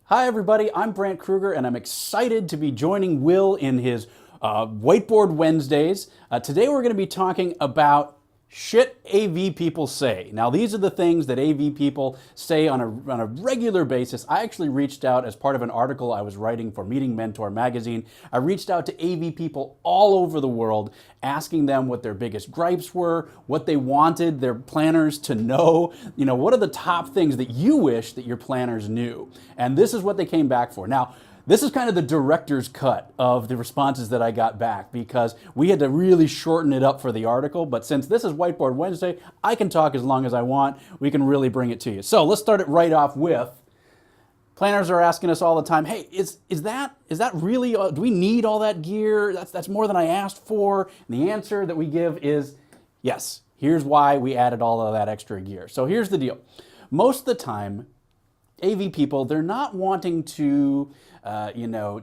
Hi everybody, I'm Brandt Krueger and I'm excited to be joining Will in his Whiteboard Wednesdays. Today we're going to be talking about shit AV people say. Now these are the things that AV people say on a regular basis. I actually reached out as part of an article I was writing for Meeting Mentor magazine. I reached out to AV people all over the world asking them what their biggest gripes were, what they wanted their planners to know, what are the top things that you wish that your planners knew. And this is what they came back for. Now, this is kind of the director's cut of the responses that I got back because we had to really shorten it up for the article. But since this is Whiteboard Wednesday, I can talk as long as I want. We can really bring it to you. So let's start it right off with, planners are asking us all the time, hey, is that really, do we need all that gear? That's more than I asked for. And the answer that we give is yes. Here's why we added all of that extra gear. So here's the deal. Most of the time, AV people, they're not wanting to,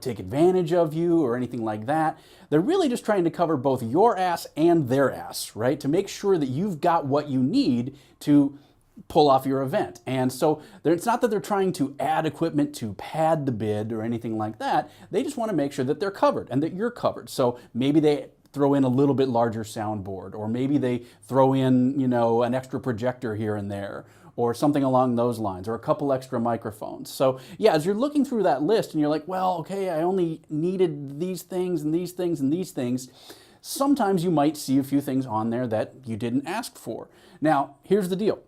take advantage of you or anything like that. They're really just trying to cover both your ass and their ass, right? To make sure that you've got what you need to pull off your event. And so it's not that they're trying to add equipment to pad the bid or anything like that. They just want to make sure that they're covered and that you're covered. So maybe they throw in a little bit larger soundboard, or maybe they throw in, an extra projector here and there, or something along those lines, or a couple extra microphones. So yeah, as you're looking through that list and you're like, well, okay, I only needed these things and these things and these things, sometimes you might see a few things on there that you didn't ask for. Now, here's the deal.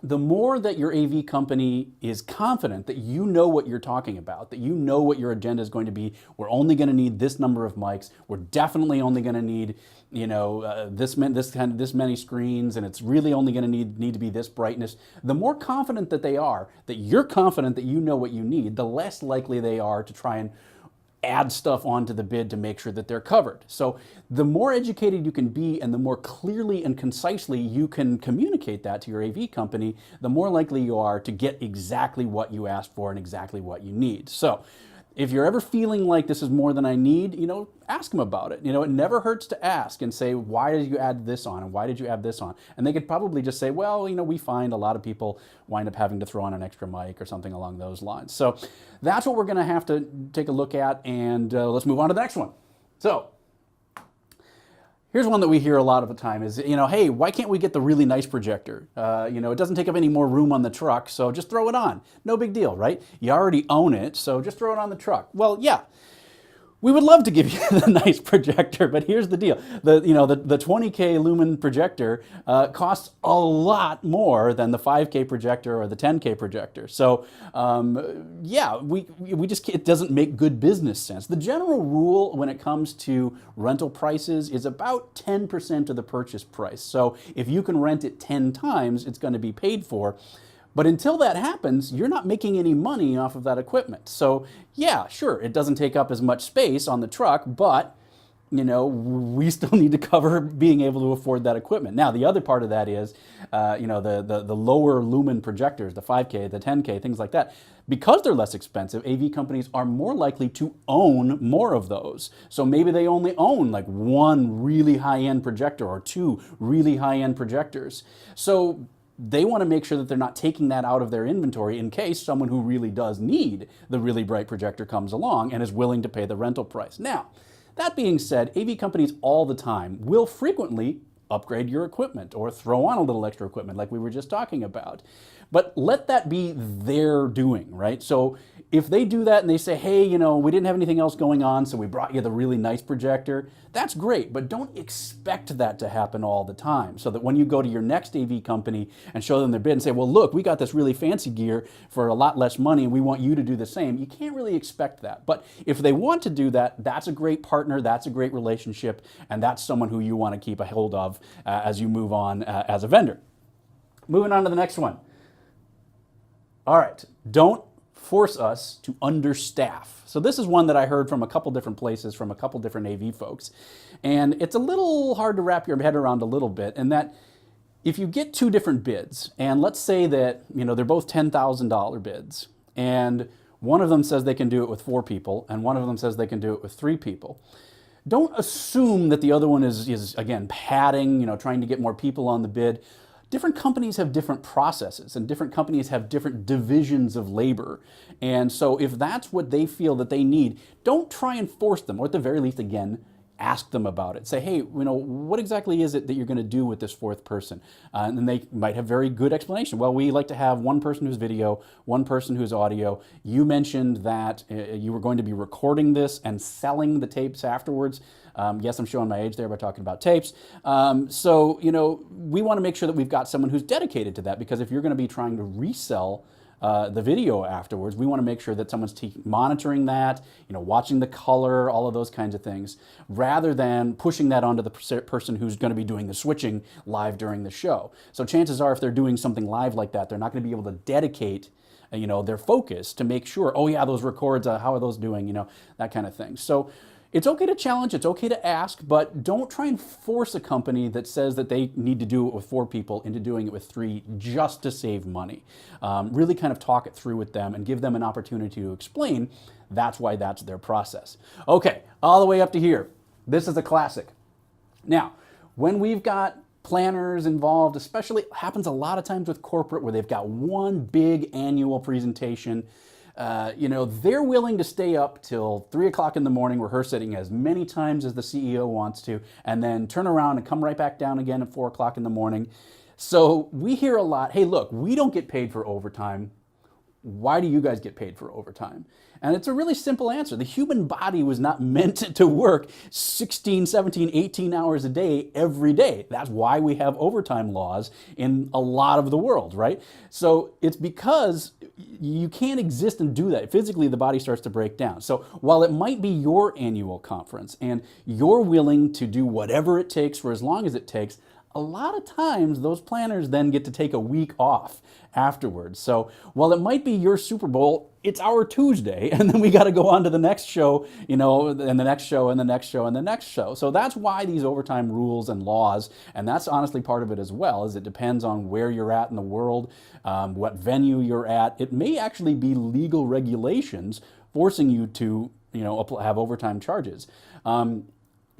The more that your AV company is confident that you know what you're talking about, that you know what your agenda is going to be, we're only going to need this number of mics, we're definitely only going to need, this many screens, and it's really only going to need to be this brightness. The more confident that they are, that you're confident that you know what you need, the less likely they are to try and add stuff onto the bid to make sure that they're covered. So the more educated you can be and the more clearly and concisely you can communicate that to your AV company, the more likely you are to get exactly what you asked for and exactly what you need. So if you're ever feeling like this is more than I need, ask them about it. It never hurts to ask and say, why did you add this on and why did you add this on? And they could probably just say, well, we find a lot of people wind up having to throw on an extra mic or something along those lines. So that's what we're going to have to take a look at, and let's move on to the next one. So here's one that we hear a lot of the time is, hey, why can't we get the really nice projector? It doesn't take up any more room on the truck, so just throw it on. No big deal, right? You already own it, so just throw it on the truck. Well, yeah. We would love to give you the nice projector, but here's the deal. The 20K lumen projector costs a lot more than the 5K projector or the 10K projector. So yeah, it doesn't make good business sense. The general rule when it comes to rental prices is about 10% of the purchase price. So if you can rent it 10 times, it's going to be paid for. But until that happens, you're not making any money off of that equipment. So yeah, sure, it doesn't take up as much space on the truck, but we still need to cover being able to afford that equipment. Now, the other part of that is, the lower lumen projectors, the 5K, the 10K, things like that. Because they're less expensive, AV companies are more likely to own more of those. So maybe they only own like one really high-end projector or two really high-end projectors. So they want to make sure that they're not taking that out of their inventory in case someone who really does need the really bright projector comes along and is willing to pay the rental price. Now, that being said, AV companies all the time will frequently upgrade your equipment or throw on a little extra equipment like we were just talking about. But let that be their doing, right? So if they do that and they say, hey, we didn't have anything else going on, so we brought you the really nice projector, that's great, but don't expect that to happen all the time. So that when you go to your next AV company and show them their bid and say, well, look, we got this really fancy gear for a lot less money and we want you to do the same, you can't really expect that. But if they want to do that, that's a great partner, that's a great relationship, and that's someone who you want to keep a hold of as you move on as a vendor. Moving on to the next one. All right, don't force us to understaff. So this is one that I heard from a couple different places, from a couple different AV folks. And it's a little hard to wrap your head around a little bit, in that if you get two different bids, and let's say that they're both $10,000 bids, and one of them says they can do it with 4 people, and one of them says they can do it with 3 people, don't assume that the other one is again, padding, trying to get more people on the bid. different companies have different processes, and different companies have different divisions of labor. And so if that's what they feel that they need, don't try and force them, or at the very least, again, ask them about it. Say, hey, what exactly is it that you're going to do with this fourth person? And then they might have very good explanation. Well, we like to have one person who's video, one person who's audio. You mentioned that you were going to be recording this and selling the tapes afterwards. Yes, I'm showing my age there by talking about tapes. So, we want to make sure that we've got someone who's dedicated to that, because if you're going to be trying to resell the video afterwards, we want to make sure that someone's monitoring that, watching the color, all of those kinds of things, rather than pushing that onto the person who's going to be doing the switching live during the show. So chances are, if they're doing something live like that, they're not going to be able to dedicate their focus to make sure, oh yeah, those records, how are those doing, that kind of thing. So it's okay to challenge, it's okay to ask, but don't try and force a company that says that they need to do it with 4 people into doing it with 3 just to save money. Really kind of talk it through with them and give them an opportunity to explain that's why that's their process. Okay, all the way up to here. This is a classic. Now, when we've got planners involved, especially happens a lot of times with corporate where they've got one big annual presentation, they're willing to stay up till 3 o'clock in the morning rehearsing as many times as the CEO wants to, and then turn around and come right back down again at 4 o'clock in the morning. So we hear a lot, hey, look, we don't get paid for overtime. Why do you guys get paid for overtime? And it's a really simple answer. The human body was not meant to work 16, 17, 18 hours a day every day. That's why we have overtime laws in a lot of the world, right? So it's because you can't exist and do that. Physically, the body starts to break down. So while it might be your annual conference and you're willing to do whatever it takes for as long as it takes, a lot of times those planners then get to take a week off afterwards. So while it might be your Super Bowl, it's our Tuesday, and then we got to go on to the next show, and the next show, and the next show, and the next show. So that's why these overtime rules and laws, and that's honestly part of it as well, is it depends on where you're at in the world, what venue you're at. It may actually be legal regulations forcing you to, have overtime charges.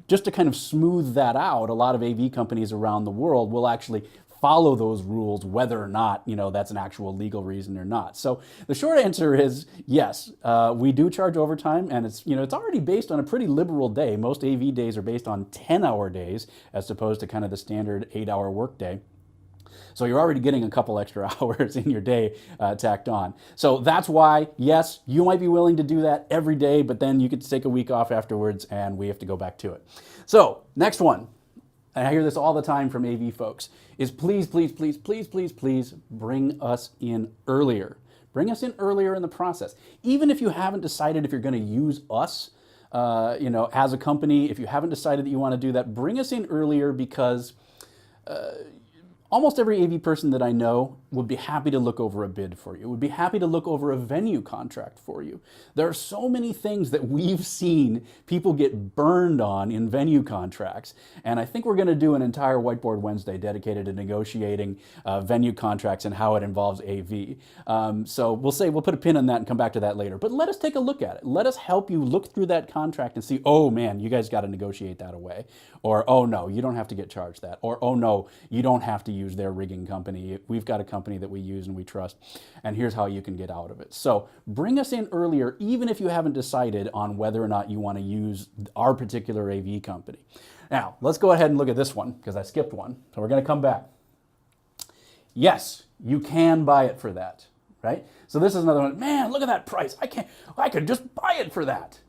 Just to kind of smooth that out, a lot of AV companies around the world will actually follow those rules, whether or not that's an actual legal reason or not. So the short answer is yes, we do charge overtime, and it's it's already based on a pretty liberal day. Most AV days are based on 10-hour days as opposed to kind of the standard 8-hour workday. So you're already getting a couple extra hours in your day tacked on. So that's why, yes, you might be willing to do that every day, but then you get to take a week off afterwards and we have to go back to it. So next one, and I hear this all the time from AV folks, is please, please, please, please, please, please bring us in earlier. Bring us in earlier in the process. Even if you haven't decided if you're going to use us, as a company, if you haven't decided that you want to do that, bring us in earlier, because almost every AV person that I know would be happy to look over a bid for you, would be happy to look over a venue contract for you. There are so many things that we've seen people get burned on in venue contracts, and I think we're going to do an entire Whiteboard Wednesday dedicated to negotiating venue contracts and how it involves AV. So we'll put a pin on that and come back to that later, but let us take a look at it. Let us help you look through that contract and see, oh man, you guys got to negotiate that away, or oh no, you don't have to get charged that, or oh no, you don't have to use their rigging company. We've got a company that we use and we trust, and here's how you can get out of it. So bring us in earlier, even if you haven't decided on whether or not you want to use our particular AV company. Now, let's go ahead and look at this one, because I skipped one. So we're going to come back. Yes, you can buy it for that, right? So this is another one. Man, look at that price. I could just buy it for that.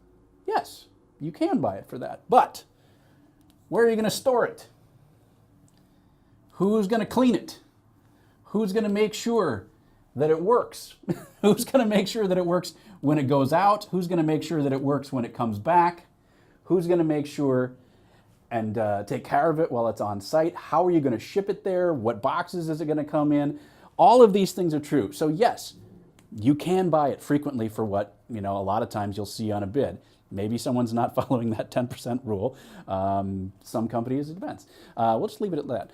Yes, you can buy it for that. But where are you going to store it? Who's going to clean it? Who's going to make sure that it works? Who's going to make sure that it works when it goes out? Who's going to make sure that it works when it comes back? Who's going to make sure and take care of it while it's on site? How are you going to ship it there? What boxes is it going to come in? All of these things are true. So yes, you can buy it frequently for what, a lot of times you'll see on a bid. Maybe someone's not following that 10% rule. Some companies, it depends. We'll just leave it at that.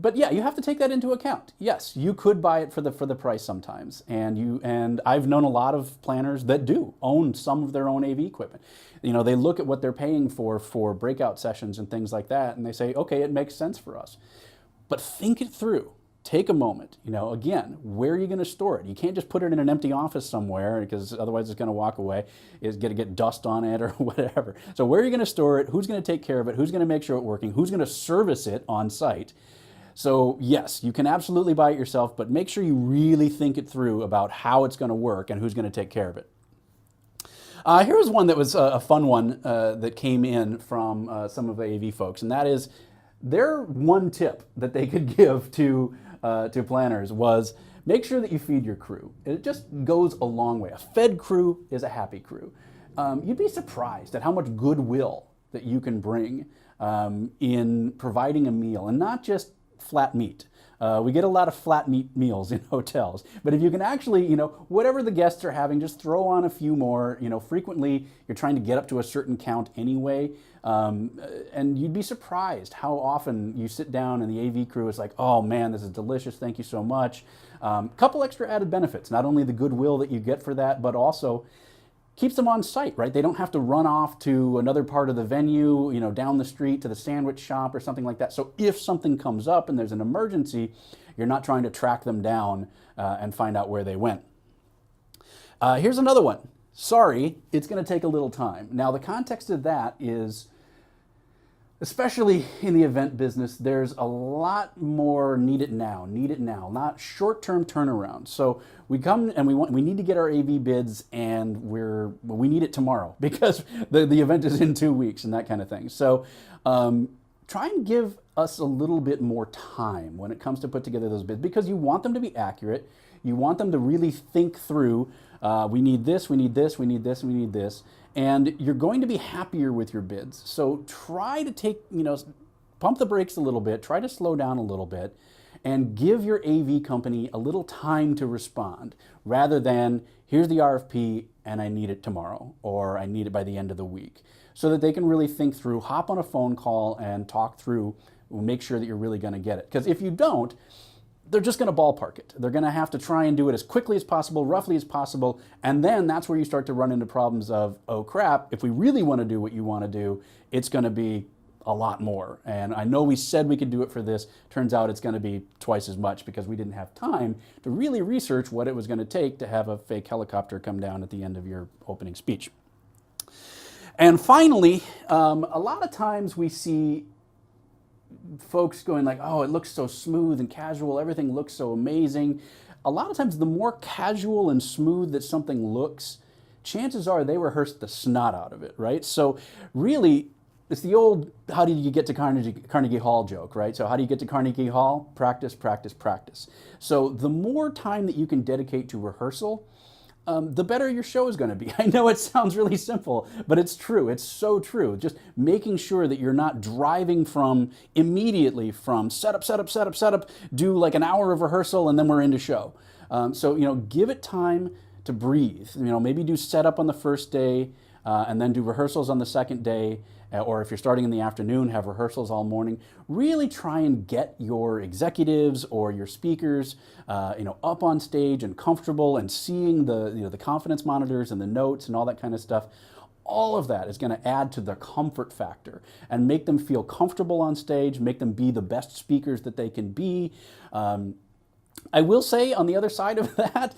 But yeah, you have to take that into account. Yes, you could buy it for the price sometimes, and I've known a lot of planners that do own some of their own AV equipment. They look at what they're paying for breakout sessions and things like that, and they say, okay, it makes sense for us. But think it through. Take a moment. Again, where are you going to store it? You can't just put it in an empty office somewhere because otherwise it's going to walk away. It's going to get dust on it or whatever. So where are you going to store it? Who's going to take care of it? Who's going to make sure it's working? Who's going to service it on site? So yes, you can absolutely buy it yourself, but make sure you really think it through about how it's going to work and who's going to take care of it. Here's one that was a fun one that came in from some of the AV folks, and that is their one tip that they could give to planners was make sure that you feed your crew. It just goes a long way. A fed crew is a happy crew. You'd be surprised at how much goodwill that you can bring in providing a meal, and not just flat meat. We get a lot of flat meat meals in hotels, but if you can actually, whatever the guests are having, just throw on a few more. Frequently you're trying to get up to a certain count anyway, and you'd be surprised how often you sit down and the AV crew is like, oh man, this is delicious, thank you so much. Couple extra added benefits, not only the goodwill that you get for that, but also keeps them on site, right? They don't have to run off to another part of the venue, down the street to the sandwich shop or something like that. So if something comes up and there's an emergency, you're not trying to track them down and find out where they went. Here's another one. Sorry, it's going to take a little time. Now, the context of that is, especially in the event business, there's a lot more need it now, not short-term turnaround. So we come and we need to get our AV bids, and we need it tomorrow because the event is in 2 weeks and that kind of thing. So try and give us a little bit more time when it comes to put together those bids, because you want them to be accurate. You want them to really think through, we need this, we need this, we need this, we need this. And you're going to be happier with your bids. So try to take, pump the brakes a little bit, try to slow down a little bit, and give your AV company a little time to respond, rather than, here's the RFP and I need it tomorrow, or I need it by the end of the week. So that they can really think through, hop on a phone call and talk through, make sure that you're really going to get it. Because if you don't, they're just going to ballpark it. They're going to have to try and do it as quickly as possible, roughly as possible, and then that's where you start to run into problems of, oh crap, if we really want to do what you want to do, it's going to be a lot more. And I know we said we could do it for this. Turns out it's going to be twice as much because we didn't have time to really research what it was going to take to have a fake helicopter come down at the end of your opening speech. And finally, a lot of times we see folks going like, oh, it looks so smooth and casual, everything looks so amazing. A lot of times the more casual and smooth that something looks, chances are they rehearsed the snot out of it, right? So really, it's the old, how did you get to Carnegie Hall joke, right? So how do you get to Carnegie Hall? Practice, practice, practice. So the more time that you can dedicate to rehearsal, the better your show is going to be. I know it sounds really simple, but it's true. It's so true. Just making sure that you're not driving immediately from setup, do like an hour of rehearsal, and then we're into show. So, give it time to breathe. Maybe do setup on the first day, and then do rehearsals on the second day, or if you're starting in the afternoon, have rehearsals all morning. Really try and get your executives or your speakers, up on stage and comfortable and seeing the confidence monitors and the notes and all that kind of stuff. All of that is going to add to the comfort factor and make them feel comfortable on stage, make them be the best speakers that they can be. I will say on the other side of that,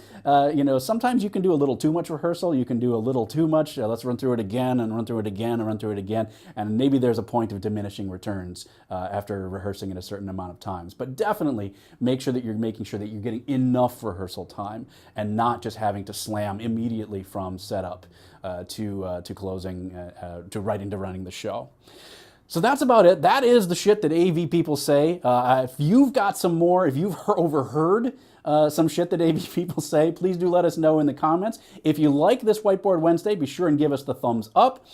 sometimes you can do a little too much rehearsal. You can do a little too much. Let's run through it again and run through it again and run through it again. And maybe there's a point of diminishing returns after rehearsing it a certain amount of times. But definitely make sure that you're making sure that you're getting enough rehearsal time and not just having to slam immediately from setup to closing, to right into running the show. So that's about it. That is the shit that AV people say. If you've got some more, if you've overheard some shit that AV people say, please do let us know in the comments. If you like this Whiteboard Wednesday, be sure and give us the thumbs up.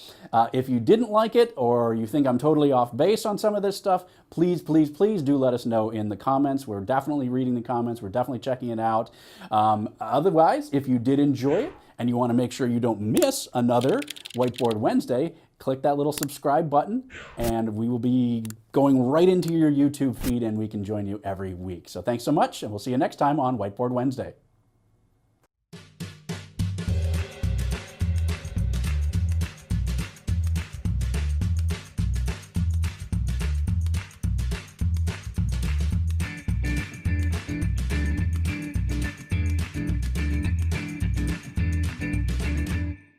If you didn't like it, or you think I'm totally off base on some of this stuff, please do let us know in the comments. We're definitely reading the comments. We're definitely checking it out. Otherwise, if you did enjoy it and you want to make sure you don't miss another Whiteboard Wednesday, click that little subscribe button, and we will be going right into your YouTube feed, and we can join you every week. So thanks so much, and we'll see you next time on Whiteboard Wednesday.